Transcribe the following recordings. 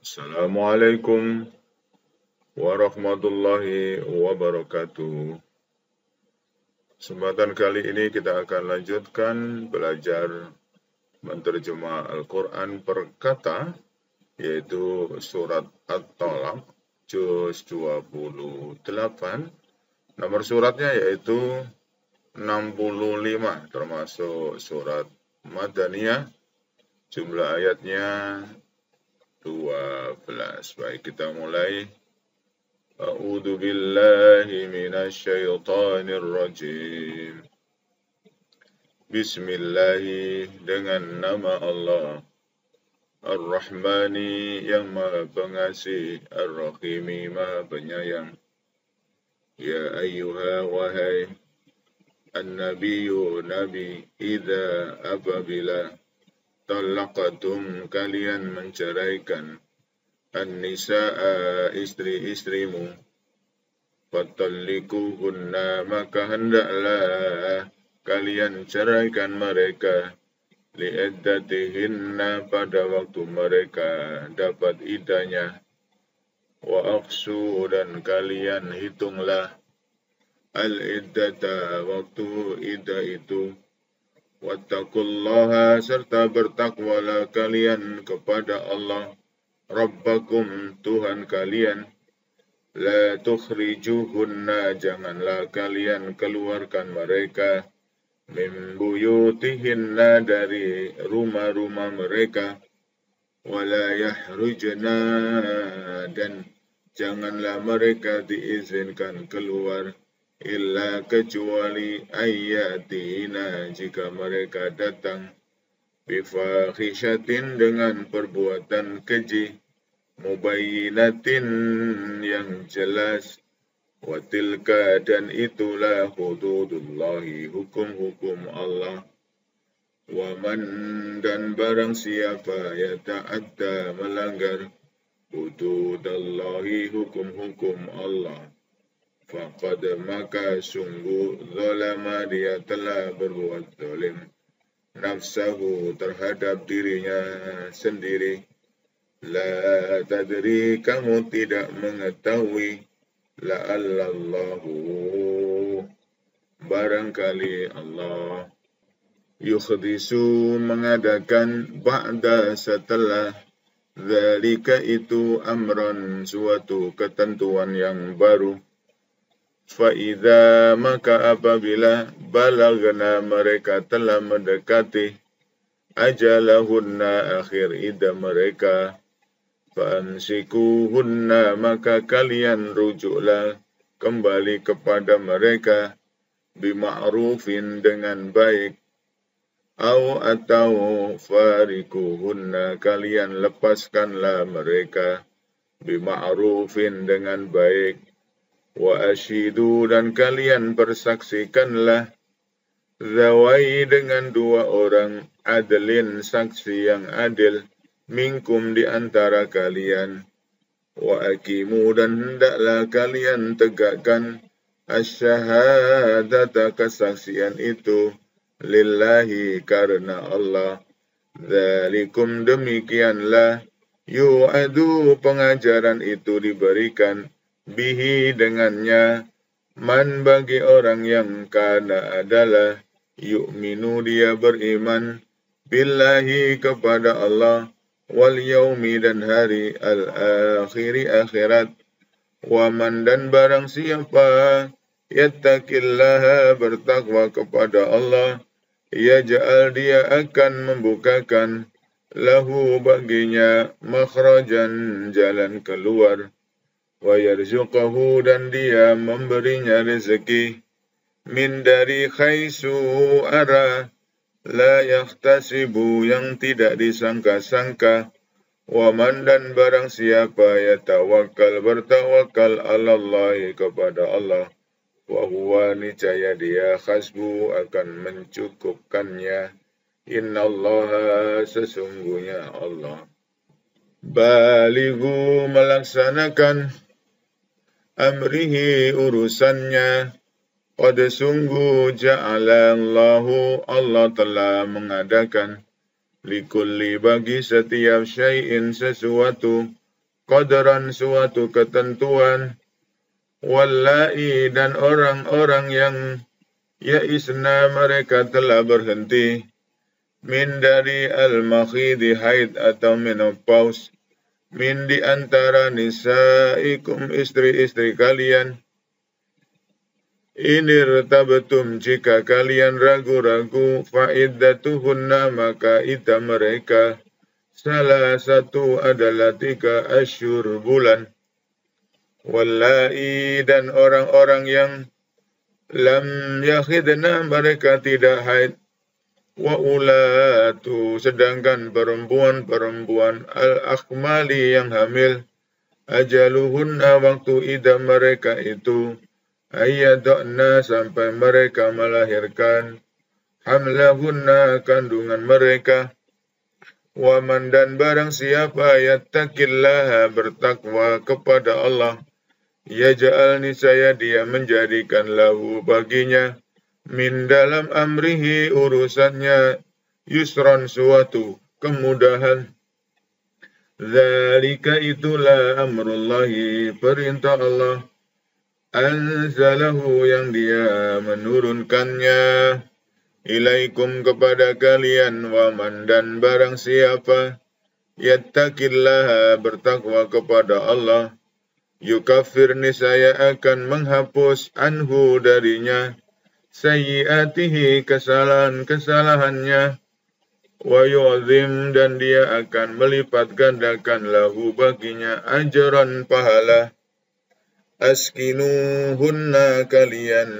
Assalamualaikum warahmatullahi wabarakatuh. Kesempatan kali ini kita akan lanjutkan belajar menterjemah Al-Quran per kata, yaitu surat At-Talaq, juz 28. Nomor suratnya yaitu 65, termasuk surat Madaniyah. Jumlah ayatnya 12. Baik, kita mulai. A'udzu billahi minasyaitonir rajim. Bismillahi, dengan nama Allah. Ar-Rahmani, yang Maha Pengasih, Ar-Rahimi, Maha Penyayang. Ya ayyuha, wahai An-Nabiyyu, Nabi, idza apabila talaqatum, kalian menceraikan An-nisa'a, istri-istrimu, fatallikuhunna, maka hendaklah kalian ceraikan mereka, li'iddatihinna, pada waktu mereka dapat iddahnya, wa aqsu, dan kalian hitunglah al-iddata, waktu iddah itu, wattaqullaha, serta bertakwalah kalian kepada Allah, Rabbakum, Tuhan kalian, la tukhrijuhunna, janganlah kalian keluarkan mereka, min buyutihinna, dari rumah-rumah mereka, wala yahrujna, dan janganlah mereka diizinkan keluar, illa, kecuali ayatina, jika mereka datang bifahishatin, dengan perbuatan keji, mubayyinatin, yang jelas, watilka, dan itulah hududullahi, hukum-hukum Allah, waman, dan barang siapa yata'adda, melanggar hududallahi, hukum-hukum Allah, faqad, maka sungguh, zalama, dia telah berbuat zalim, nafsahu, terhadap dirinya sendiri. La tadri, kamu tidak mengetahui, la'allallahu, barangkali Allah, yukhdisu, mengadakan, ba'da, setelah, dzalika, itu, amran, suatu ketentuan yang baru. Fa'idha, maka apabila, balagna, mereka telah mendekati, ajalahunna, akhir iddah mereka, fa'amsikuhunna, maka kalian rujuklah kembali kepada mereka, bima'rufin, dengan baik, atau farikuhunna, kalian lepaskanlah mereka, bima'rufin, dengan baik, wa ashidu, dan kalian persaksikanlah, zawai, dengan dua orang, adlin, saksi yang adil, minkum, di antara kalian, wa akimu, dan hendaklah kalian tegakkan, asyhadata, kesaksian itu, lillahi, karena Allah, dzalikum, demikianlah, yu'adu, pengajaran itu diberikan, bihi, dengannya, man, bagi orang yang kana, adalah, yu'minu, dia beriman, billahi, kepada Allah, wal yaumi, dan hari al-akhiri, akhirat, waman, dan barang siapa, yattaqillaha, bertakwa kepada Allah, yaj'al, dia akan membukakan, lahu, baginya, makhrajan, jalan keluar, wa yarzuqahu, dan dia memberinya rezeki, min, dari khaisu, arah, la yahtasibu, yang tidak disangka-sangka, waman, dan barang siapa, yatawakkal, bertawakal, alallahi, kepada Allah, wa huwa, niscaya dia, khasbu, akan mencukupkannya, innallaha, sesungguhnya Allah, balighu, melaksanakan, amrihi, urusannya, qad, sungguh, ja'alallahu, Allah telah mengadakan, likulli, bagi setiap syai'in, sesuatu, qadaran suatu ketentuan, wallahi dan orang-orang yang ya'isna mereka telah berhenti, min dari al-makhidi haid atau menopause, min di antara nisaikum istri-istri kalian, inirtabatum jika kalian ragu-ragu, fa'iddatuhunna maka iddah mereka, salah satu adalah 3 asyhur bulan. Wallahi dan orang-orang yang lam yakhidna mereka tidak haid, wa ulatu sedangkan perempuan-perempuan al-akhmali yang hamil, ajaluhunna waktu iddah mereka itu, ayyadna sampai mereka melahirkan, hamlahunna kandungan mereka, waman dan barang siapa yattaqillaha bertakwa kepada Allah, yaj'al niscaya dia menjadikan lahu baginya, min dalam amrihi urusannya, yusran suatu kemudahan. Zalika itulah amrullahi perintah Allah, anzalahu yang dia menurunkannya, ilaikum kepada kalian, waman dan barang siapa yattaqillaha bertakwa kepada Allah, yukaffir niscaya akan menghapus anhu darinya, sayyiatihi kesalahan-kesalahannya, wa yu'zim dan dia akan melipat gandakan lahu baginya ajran pahala. Askinuhunna kalian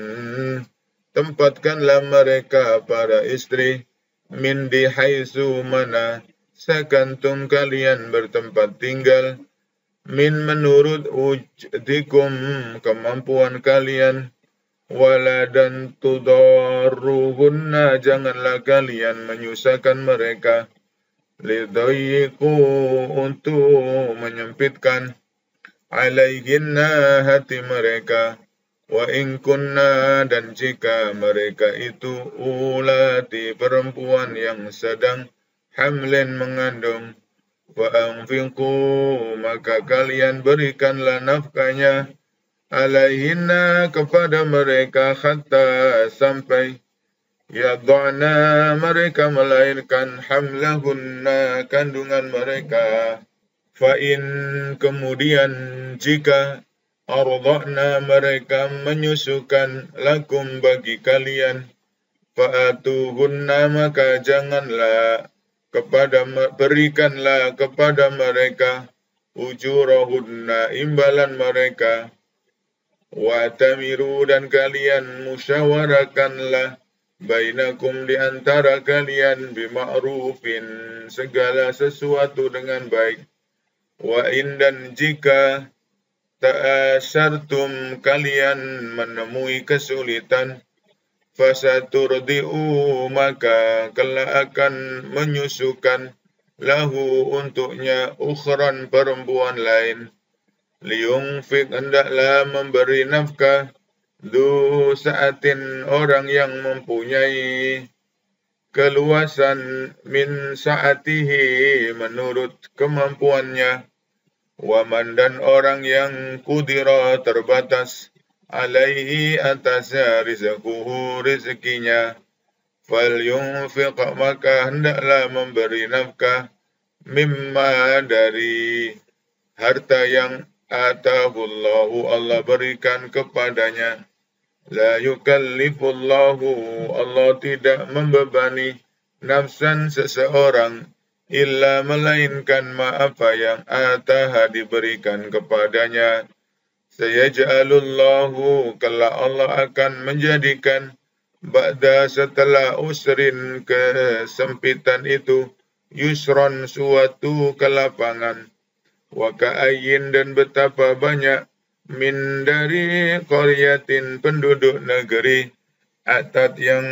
tempatkanlah mereka para istri, min di haitsu mana sakantum kalian bertempat tinggal, min menurut ujdikum kemampuan kalian, wala dan tudarruhunna janganlah kalian menyusahkan mereka, lidayyiqu untuk menyempitkan, alaihinna hati mereka, wa in kunna dan jika mereka itu ulati perempuan yang sedang hamlin mengandung, wa anfiqu maka kalian berikanlah nafkahnya, alaihinna kepada mereka, hatta sampai yad'ana mereka melahirkan hamlahunna kandungan mereka, fa in kemudian jika arda'na mereka menyusukan lakum bagi kalian, fa'atuhunna maka janganlah berikanlah kepada mereka ujurahunna imbalan mereka, wa tamiru dan kalian musyawarakanlah bainakum di antara kalian bima'rufin segala sesuatu dengan baik, wa in dan jika ta'asyartum kalian menemui kesulitan, fasaturdi'u maka kelak akan menyusukan lahu untuknya ukhran perempuan lain, liyungfik hendaklah memberi nafkah, du sa'atin orang yang mempunyai keluasan, min sa'atihi menurut kemampuannya, waman dan orang yang kudira terbatas, alaihi atasnya rizquhu rezekinya, fal yunfiq maka hendaklah memberi nafkah, mimma dari harta yang atahullahu Allah berikan kepadanya, la yukallifullahu Allah tidak membebani nafsan seseorang, illa melainkan apa yang ataha diberikan kepadanya, sayaj'alullahu kelak Allah akan menjadikan, ba'da setelah usrin kesempitan itu, yusron suatu kelapangan, wa ka'ayyin dan betapa banyak, min dari qaryatin penduduk negeri, atat yang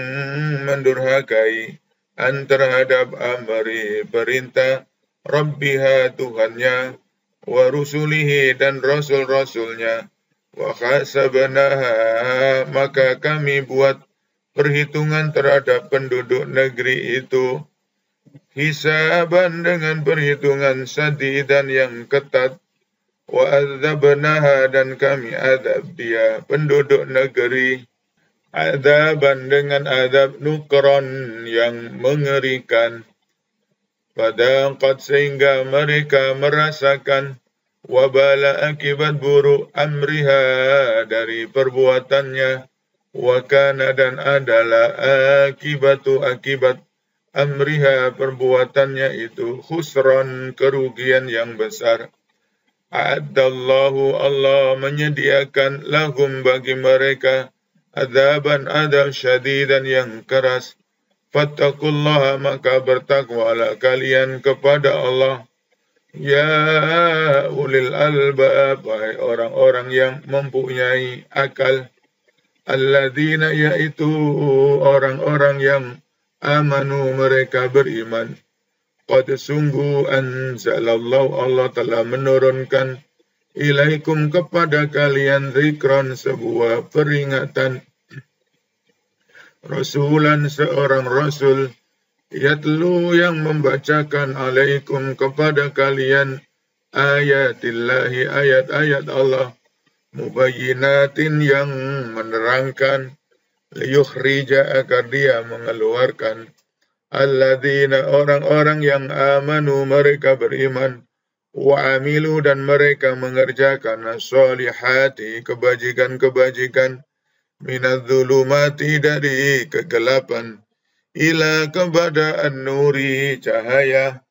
mendurhakai, terhadap amri perintah, rabbiha Tuhannya, wa rusulihi dan rasul-rasulnya, wa khasabnaha maka kami buat perhitungan terhadap penduduk negeri itu, hisaban dengan perhitungan sadidan yang ketat, wa adzabnaha dan kami adab dia penduduk negeri adzaban dengan adab nukron yang mengerikan. Fadaqat sehingga mereka merasakan wabala akibat buruk amriha dari perbuatannya. Wakana dan adalah akibat amriha perbuatannya itu khusran kerugian yang besar. A'addallahu Allah menyediakan lahum bagi mereka adzaban adab syadidan yang keras. Fattaqullaha maka bertakwalah kalian kepada Allah. Ya ulil albab, wahai orang-orang yang mempunyai akal. Alladzina yaitu orang-orang yang amanu mereka beriman. Qad sungguh anzalallahu Allah telah menurunkan ilaikum kepada kalian zikran sebuah peringatan. Rasulan seorang rasul yatlu yang membacakan alaikum kepada kalian ayatillahi ayat-ayat Allah mubayyinatin yang menerangkan liyukhrija agar dia mengeluarkan alladzina orang-orang yang amanu mereka beriman wa amilu dan mereka mengerjakan as-solihati kebajikan-kebajikan minadz-zulumati dari kegelapan ila kepada an-nuri cahaya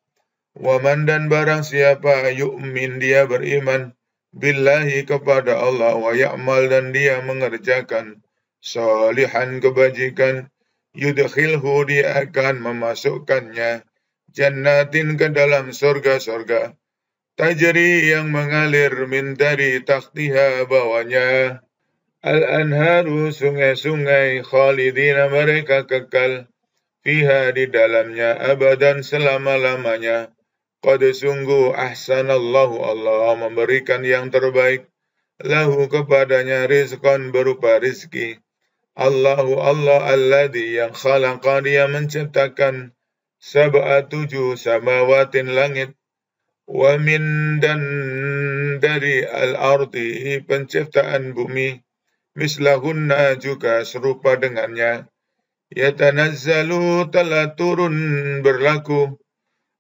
waman dan barang siapa yu'min dia beriman billahi kepada Allah wa ya'mal dan dia mengerjakan salihan kebajikan yudkhilhu dia akan memasukkannya jannatin ke dalam surga-surga tajri yang mengalir min dari tahtiha bawahnya al-anharu sungai-sungai khalidina mereka kekal fiha di dalamnya abadan selama-lamanya. Qad sungguh ahsanallahu Allah memberikan yang terbaik lahu kepadanya rizqan berupa rizki. Allahu Allah alladhi yang khalaqa dia menciptakan sab'a 7 samawatin langit wa min dan dari al-ardi penciptaan bumi mislahunna juga serupa dengannya. Yatanazzalu telah turun berlaku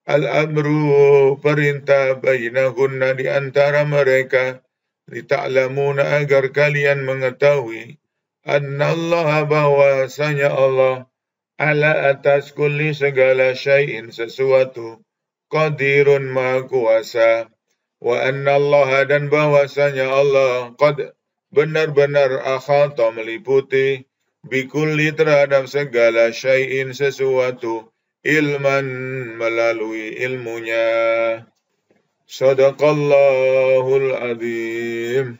al-amru perintah bainahunna di antara mereka lita'lamuna agar kalian mengetahui annallaha bahwasanya Allah ala atas kulli segala syai'in sesuatu qadirun maha kuasa wa annallaha dan bahwasanya Allah qad benar-benar akhata meliputi bikulli terhadap segala syai'in sesuatu ilman melalui ilmunya. Sadaqallahul azim.